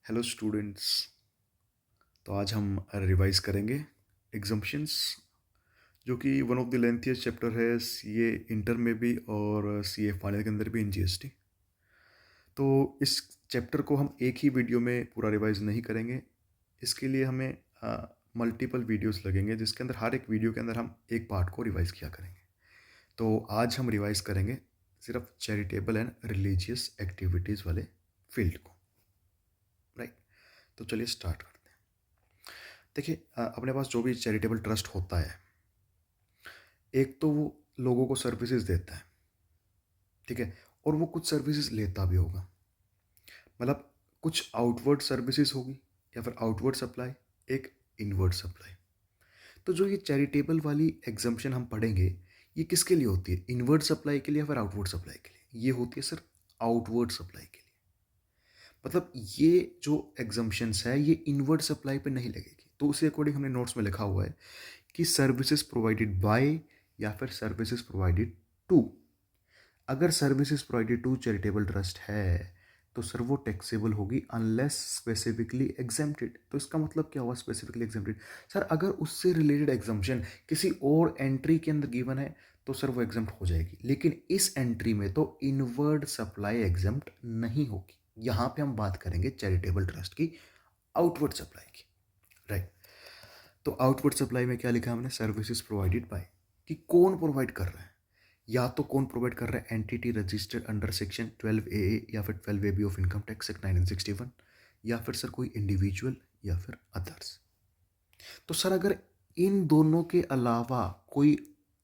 Hello students. तो आज हम रिवाइज करेंगे एग्जम्पशंस, जो कि one of the lengthiest chapter है सीए इंटर में भी और सीए फाइनल के अंदर भी इन जीएसटी। तो इस चैप्टर को हम एक ही वीडियो में पूरा रिवाइज नहीं करेंगे। इसके लिए हमें मल्टीपल वीडियोस लगेंगे, जिसके अंदर हर एक वीडियो के अंदर हम एक पार्ट को रिवाइज किया करेंगे। तो आज हम रिवाइज करेंगे सिर्फ चैरिटेबल एंड रिलीजियस एक्टिविटीज़ वाले फील्ड को। राइट, तो चलिए स्टार्ट करते हैं। देखिए, अपने पास जो भी चैरिटेबल ट्रस्ट होता है, एक तो वो लोगों को सर्विसेज देता है, ठीक है, और वो कुछ सर्विसेज लेता भी होगा। मतलब कुछ आउटवर्ड सर्विसेज होगी या फिर आउटवर्ड सप्लाई, एक इनवर्ड सप्लाई। तो जो ये चैरिटेबल वाली एग्जम्पशन हम पढ़ेंगे, ये किसके लिए होती है? इनवर्ड सप्लाई के लिए या फिर आउटवर्ड सप्लाई के लिए? ये होती है सर आउटवर्ड सप्लाई के लिए। मतलब ये जो एग्जम्पशंस है ये इनवर्ड सप्लाई पे नहीं लगेगी। तो उसी अकॉर्डिंग हमने नोट्स में लिखा हुआ है कि सर्विसेज प्रोवाइडेड बाय या फिर सर्विसेज प्रोवाइडेड टू। अगर services provided to charitable trust है तो सर वो टैक्सेबल होगी अनलेस स्पेसिफिकली एग्जेम्प्टेड। तो इसका मतलब क्या हुआ स्पेसिफिकली एग्जेम्प्टेड? सर अगर उससे रिलेटेड एग्जम्पशन किसी और एंट्री के अंदर गिवन है तो सर वो एग्जेम्प्ट हो जाएगी, लेकिन इस एंट्री में तो इनवर्ड सप्लाई एग्जेम्प्ट नहीं होगी। यहाँ पे हम बात करेंगे चैरिटेबल ट्रस्ट की आउटवर्ड सप्लाई की। राइट, तो आउटवर्ड सप्लाई में क्या लिखा है हमने? सर्विसेज प्रोवाइडेड बाय, कि कौन प्रोवाइड कर रहा है। या तो कौन प्रोवाइड कर रहा है? Entity registered under section 12A या फिर 12AB of income tax act 1961, या फिर सर कोई इंडिविजुअल या फिर अदर्स। तो सर अगर इन दोनों के अलावा कोई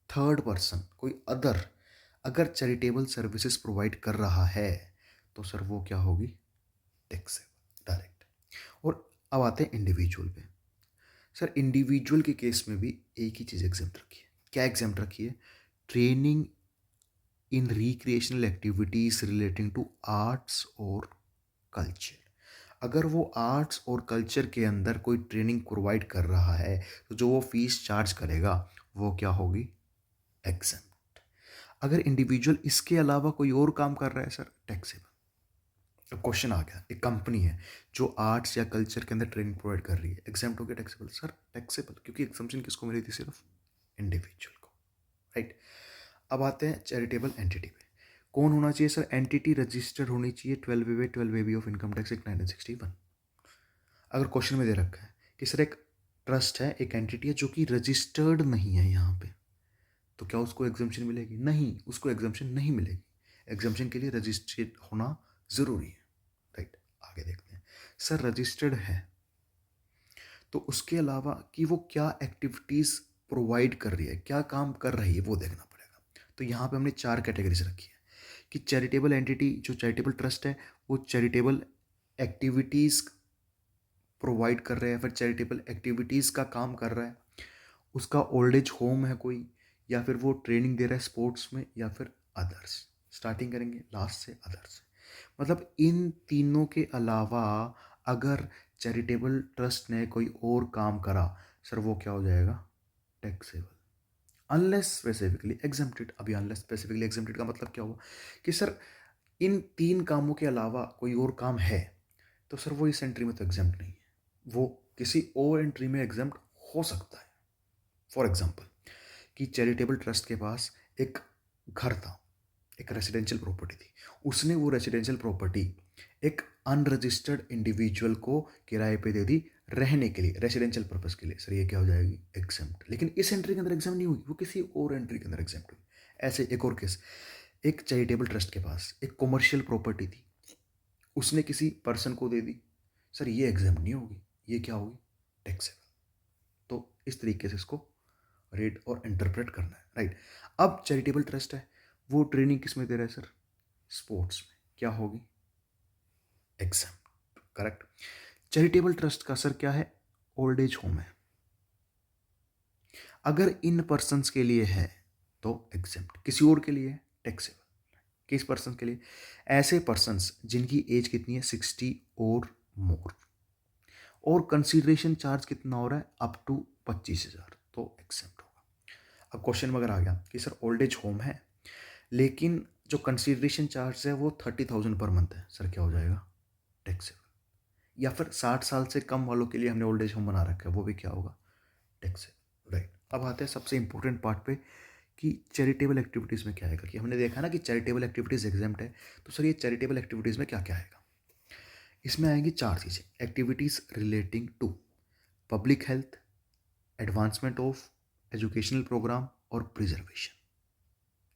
थर्ड पर्सन, कोई अदर अगर चैरिटेबल सर्विसेज प्रोवाइड कर रहा है तो सर वो क्या होगी? Taxable direct. और अब आते हैं इंडिविजुअल पे। सर इंडिविजुअल के केस में भी एक ही चीज़ एग्जाम्प्ट रखी है। क्या एग्जाम्प्ट रखी है? Training in recreational activities relating to arts और कल्चर। अगर वो आर्ट्स और कल्चर के अंदर कोई ट्रेनिंग प्रोवाइड कर रहा है तो जो वो फीस चार्ज करेगा वो क्या होगी? एग्जेम्प्ट। अगर इंडिविजुअल इसके अलावा कोई और काम कर रहा है सर, टैक्सेबल। अब क्वेश्चन आ गया, एक कंपनी है जो आर्ट्स या कल्चर के अंदर ट्रेनिंग प्रोवाइड कर रही है, एग्जाम्प्ट हो गया टैक्सेबल? सर टैक्सेबल, क्योंकि एग्जम्पशन किसको मिली थी? सिर्फ इंडिविजुअल को। राइट, अब आते हैं चैरिटेबल एंटिटी पे। कौन होना चाहिए सर? एंटिटी रजिस्टर्ड होनी चाहिए 12A of income tax act 1961। अगर क्वेश्चन में दे रखा है कि सर एक ट्रस्ट है, एक एंटिटी है जो कि रजिस्टर्ड नहीं है यहाँ पे, तो क्या उसको एग्जम्पशन मिलेगी? नहीं, उसको एग्जम्पशन नहीं मिलेगी। एग्जम्पशन के लिए रजिस्टर्ड होना ज़रूरी है। राइट, आगे देखते हैं। सर रजिस्टर्ड है तो उसके अलावा कि वो क्या एक्टिविटीज़ प्रोवाइड कर रही है, क्या काम कर रही है, वो देखना पड़ेगा। तो यहाँ पे हमने 4 कैटेगरीज रखी है कि चैरिटेबल एंटिटी, जो चैरिटेबल ट्रस्ट है, वो चैरिटेबल एक्टिविटीज़ प्रोवाइड कर रहे हैं, फिर चैरिटेबल एक्टिविटीज़ का काम कर रहा है, उसका ओल्ड एज होम है कोई, या फिर वो ट्रेनिंग दे रहा है स्पोर्ट्स में, या फिर अदर्स। स्टार्टिंग करेंगे लास्ट से, अदर्स। मतलब इन तीनों के अलावा अगर चैरिटेबल ट्रस्ट ने कोई और काम करा सर, वो क्या हो जाएगा? Taxable unless specifically exempted. अभी अनलेस स्पेसिफिकली एग्जेम्प्टेड का मतलब क्या हुआ कि सर इन 3 कामों के अलावा कोई और काम है तो सर वो इस एंट्री में तो एग्जेम्प्ट नहीं है, वो किसी और एंट्री में एग्जेम्प्ट हो सकता है। फॉर एग्जाम्पल कि चैरिटेबल ट्रस्ट के पास एक घर था, एक रेसिडेंशियल प्रॉपर्टी थी, उसने वो रेसिडेंशियल प्रॉपर्टी एक अनरजिस्टर्ड इंडिविजुअल को किराए पे दे दी रहने के लिए, रेसिडेंशियल पर्पस के लिए। सर ये क्या हो जाएगी? एग्जेम्प्ट। लेकिन इस एंट्री के अंदर एग्जाम नहीं हुई, वो किसी और एंट्री के अंदर एग्जाम्प्ट हुई। ऐसे एक और केस, एक चैरिटेबल ट्रस्ट के पास एक कॉमर्शियल प्रॉपर्टी थी, उसने किसी पर्सन को दे दी। सर ये एग्जाम्प्ट नहीं होगी, ये क्या होगी? टैक्सेबल। तो इस तरीके से इसको रीड और इंटरप्रेट करना है। राइट, अब चैरिटेबल ट्रस्ट है, वो ट्रेनिंग किस में दे रहा है सर? स्पोर्ट्स में, क्या होगी? एग्जाम। करेक्ट। चैरिटेबल ट्रस्ट का सर क्या है? ओल्ड एज होम है। अगर इन पर्सन्स के लिए है तो एग्जेम्प्ट, किसी और के लिए टैक्सेबल। किस पर्सन के लिए? ऐसे पर्सन्स जिनकी एज कितनी है? 60 और मोर, और कंसीडरेशन चार्ज कितना हो रहा है? अप टू 25,000, तो एग्जेम्प्ट होगा। अब क्वेश्चन में अगर आ गया कि सर ओल्ड एज होम है लेकिन जो कंसीडरेशन चार्ज है वो 30,000 पर मंथ है, सर क्या हो जाएगा? टैक्सेबल। या फिर 60 साल से कम वालों के लिए हमने ओल्ड एज होम बना रखा है, वो भी क्या होगा, टैक्स है, राइट। अब आते हैं सबसे इंपॉर्टेंट पार्ट पे कि चैरिटेबल एक्टिविटीज़ में क्या आएगा। कि हमने देखा ना कि चैरिटेबल एक्टिविटीज़ एग्जाम्प्ट है, तो सर ये चैरिटेबल एक्टिविटीज़ में क्या क्या आएगा। इसमें आएंगी 4 चीज़ें, activities relating to public health, advancement of educational programme और प्रिजर्वेशन।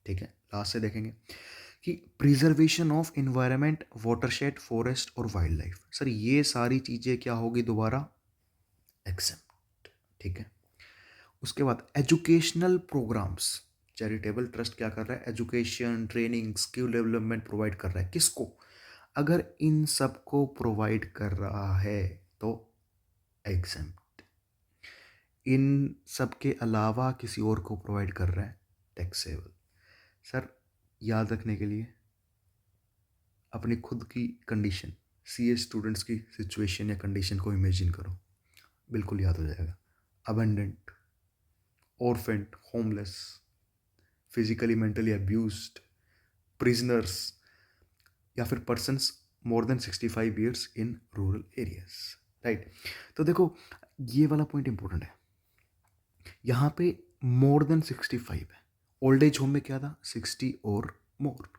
ठीक है, लास्ट से देखेंगे कि preservation of environment, watershed, forest और वाइल्ड लाइफ। सर ये सारी चीज़ें क्या होगी दोबारा, एग्जेम्प्ट। ठीक है, उसके बाद एजुकेशनल प्रोग्राम्स, चैरिटेबल ट्रस्ट क्या कर रहा है, education, training, skill development provide कर रहा है, किसको, अगर इन सबको प्रोवाइड कर रहा है तो एग्जेम्प्ट। इन सब के अलावा किसी और को प्रोवाइड कर रहा है, टैक्सेबल। सर याद रखने के लिए अपनी खुद की कंडीशन, सीए स्टूडेंट्स की सिचुएशन या कंडीशन को इमेजिन करो, बिल्कुल याद हो जाएगा। Abandoned, orphaned, homeless, physically mentally abused, prisoners, या फिर persons more than 65 years in rural areas, right. तो देखो ये वाला पॉइंट इंपॉर्टेंट है, यहाँ पे मोर देन 65 है, ओल्ड एज होम में क्या था, 60 और मोर।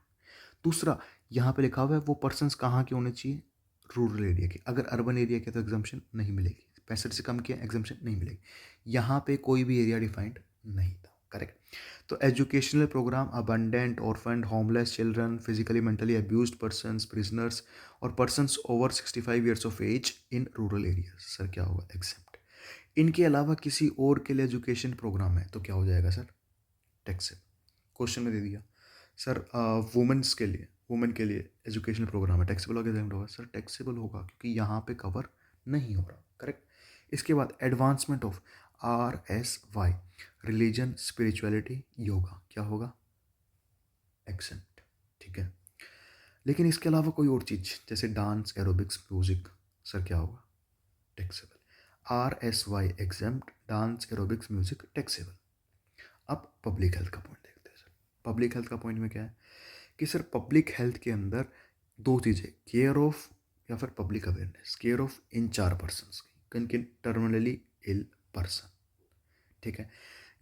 दूसरा यहाँ पे लिखा हुआ है वो पर्सन्स कहाँ के होने चाहिए, रूरल एरिया के। अगर अर्बन एरिया के तो एग्जाम्पशन नहीं मिलेगी, 65 से कम के एग्जाम्पशन नहीं मिलेगी। यहाँ पे कोई भी एरिया डिफाइंड नहीं था, करेक्ट। तो educational programme abandoned, orphaned, homeless children, physically mentally abused persons, prisoners और persons over 65 years of age in rural area, sir क्या होगा, एग्जेम्प्ट। इनके अलावा किसी और के लिए एजुकेशन प्रोग्राम है तो क्या हो जाएगा सर, टैक्सेबल। क्वेश्चन में दे दिया सर वुमेन्स के लिए, वुमेन के लिए एजुकेशनल प्रोग्राम है, टैक्सेबल होगा एग्जाम्प्ट होगा, सर टैक्सेबल होगा क्योंकि यहाँ पे कवर नहीं हो रहा, करेक्ट। इसके बाद advancement of RSY, religion, spirituality, yoga, क्या होगा, एक्सेप्ट। ठीक है, लेकिन इसके अलावा कोई और चीज़ जैसे डांस, एरोबिक्स, म्यूजिक, सर क्या होगा, taxable. RSY exempt, dance, aerobics, music taxable. अब पब्लिक हेल्थ का पॉइंट देखते हैं सर। पब्लिक हेल्थ का पॉइंट में क्या है कि सर पब्लिक हेल्थ के अंदर दो चीज़ें, केयर ऑफ या फिर public awareness, care of in 4 persons की, किन किन, टर्मिनली इल पर्सन, ठीक है,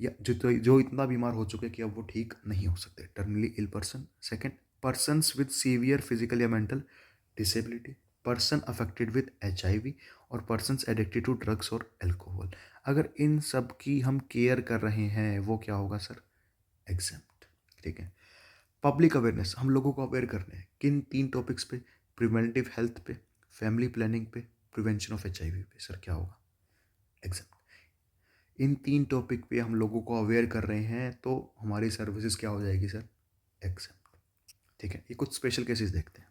या जो इतना बीमार हो चुके कि अब वो ठीक नहीं हो सकते, terminally ill person. Second, persons with severe physical या mental disability, person affected with HIV और पर्सन्स एडिक्टेड टू ड्रग्स और एल्कोहल। अगर इन सब की हम केयर कर रहे हैं वो क्या होगा सर, एग्जेम्प्ट। ठीक है, पब्लिक अवेयरनेस, हम लोगों को अवेयर करने हैं किन 3 टॉपिक्स पे, प्रिवेंटिव हेल्थ पे, फैमिली प्लानिंग पे, प्रिवेंशन ऑफ HIV पे, सर क्या होगा, एग्जाम्पल। इन 3 टॉपिक पे हम लोगों को अवेयर कर रहे हैं तो हमारी सर्विसेज क्या हो जाएगी सर, एग्जाम्पल। ठीक है, ये कुछ स्पेशल केसेस देखते हैं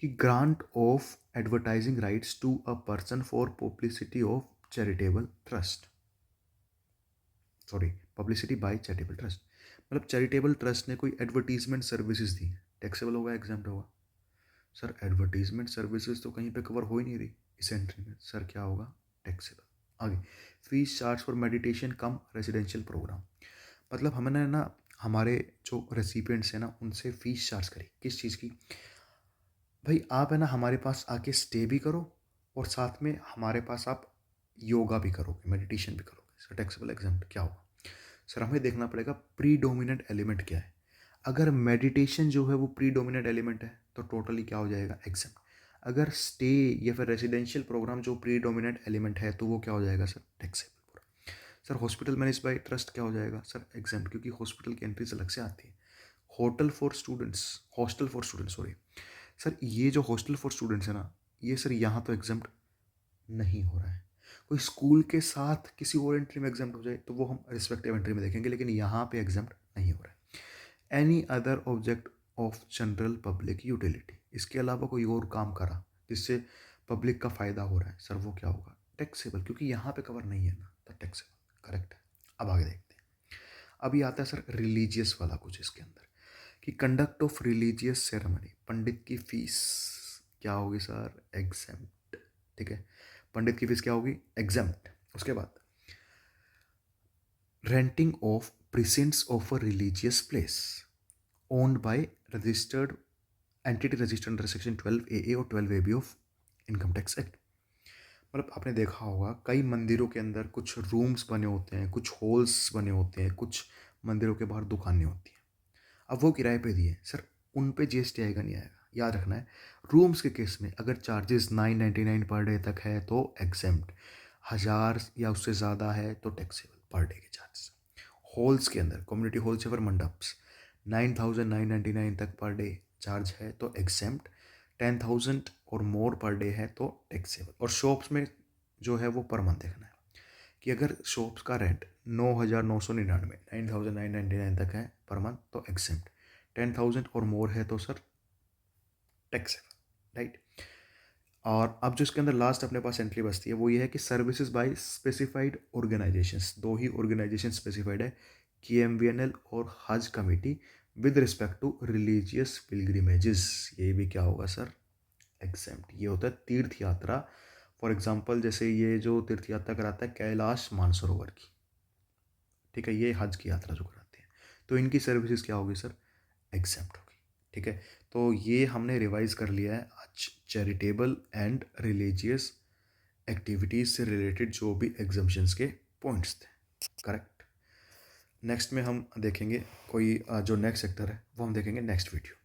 कि grant of advertising rights to a person for publicity of charitable trust, sorry publicity by charitable trust, मतलब चैरिटेबल ट्रस्ट ने कोई एडवर्टीजमेंट सर्विसेज दी, टैक्सेबल होगा, एग्जाम्प्ट होगा। सर एडवर्टीजमेंट सर्विसेज तो कहीं पे कवर हो ही नहीं रही इस एंट्री में, सर क्या होगा, टैक्सेबल। आगे, fees charge for meditation cum residential programme, मतलब हमने ना हमारे जो रेसिपिएंट्स हैं ना उनसे फीस चार्ज करी, किस चीज़ की, भाई आप है ना हमारे पास आके स्टे भी करो और साथ में हमारे पास आप योगा भी करोगे, मेडिटेशन भी करोगे, सर टैक्सेबल, एग्जाम्प्ट क्या होगा। सर हमें देखना पड़ेगा प्रीडोमिनेंट एलिमेंट क्या है, अगर मेडिटेशन जो है वो प्रीडोमिनेंट एलिमेंट है तो टोटली क्या हो जाएगा, एग्जाम्प्ट। अगर स्टे या फिर रेजिडेंशियल प्रोग्राम जो प्रीडोमिनेंट एलिमेंट है तो वो क्या हो जाएगा सर, टैक्सेबल पूरा। Sir hospital manage by trust क्या हो जाएगा सर, एग्जाम्प्ट, क्योंकि हॉस्पिटल की एंट्रीज अलग से आती है। Hotel for students, hostel for students, sorry sir, ये जो हॉस्टल फॉर स्टूडेंट्स है ना, ये सर यहाँ तो एग्जाम्प्ट नहीं हो रहा है। कोई स्कूल के साथ किसी और एंट्री में एग्जाम्प्ट हो जाए तो वो हम रिस्पेक्टिव एंट्री में देखेंगे, लेकिन यहाँ पे एग्जाम्प्ट नहीं हो रहा है। Any other object of general public utility, इसके अलावा कोई और काम करा जिससे पब्लिक का फ़ायदा हो रहा है, सर वो क्या होगा, टैक्सेबल, क्योंकि यहाँ पे कवर नहीं है ना, तो टैक्सेबल, करेक्ट है। अब आगे देखते हैं, अभी आता है सर रिलीजियस वाला कुछ इसके अंदर कि कंडक्ट ऑफ रिलीजियस सेरेमनी, पंडित की फीस क्या होगी सर, एग्जेम्प्ट। ठीक है, पंडित की फीस क्या होगी, एग्जेम्प्ट। उसके बाद renting of precincts of a religious place owned by registered entity registered under section 12AA और 12AB of income tax act. मतलब आपने देखा होगा कई मंदिरों के अंदर कुछ रूम्स बने होते हैं, कुछ हॉल्स बने होते हैं, कुछ मंदिरों के बाहर दुकानें होती हैं। अब वो किराए पे दिए सर, उन पे जीएसटी आएगा नहीं आएगा, याद रखना है। रूम्स के केस में अगर चार्जेस 999 पर डे तक है तो एग्जेम्प्ट, 1000 या उससे ज़्यादा है तो टैक्सेबल पर डे के चार्जेस। हॉल्स के अंदर, कम्युनिटी हॉल्स या फिर मंडप्स, 9999 तक पर डे चार्ज है तो एग्जेम्प्ट, 10,000 और मोर पर डे है तो टैक्सेबल। और शॉप्स में जो है वो पर मंथ देखना है कि अगर शॉप्स का रेंट 9,999 9,999 तक है पर मंथ तो एग्जेम्प्ट, 10,000 और मोर है तो सर टैक्सेबल, राइट। और अब जो इसके अंदर लास्ट अपने पास एंट्री बचती है वो ये है कि सर्विसेज बाय स्पेसिफाइड ऑर्गेनाइजेशंस, दो ही ऑर्गेनाइजेशन स्पेसिफाइड है, KMVNL और Haj committee, with respect to religious pilgrimages. ये भी क्या होगा सर, एग्जेम्प्ट। ये होता है तीर्थ यात्रा। फॉर एग्जांपल जैसे ये जो तीर्थ यात्रा कराता है कैलाश मानसरोवर की, ठीक है, ये हज की यात्रा जो कराते हैं, तो इनकी सर्विसेज क्या होगी सर, एग्जेम्प्ट होगी। ठीक है, तो ये हमने रिवाइज कर लिया है आज चैरिटेबल एंड रिलीजियस एक्टिविटीज़ से रिलेटेड जो भी एग्जम्पशंस के पॉइंट्स थे, करेक्ट। नेक्स्ट में हम देखेंगे कोई जो नेक्स्ट सेक्टर है वो हम देखेंगे नेक्स्ट वीडियो।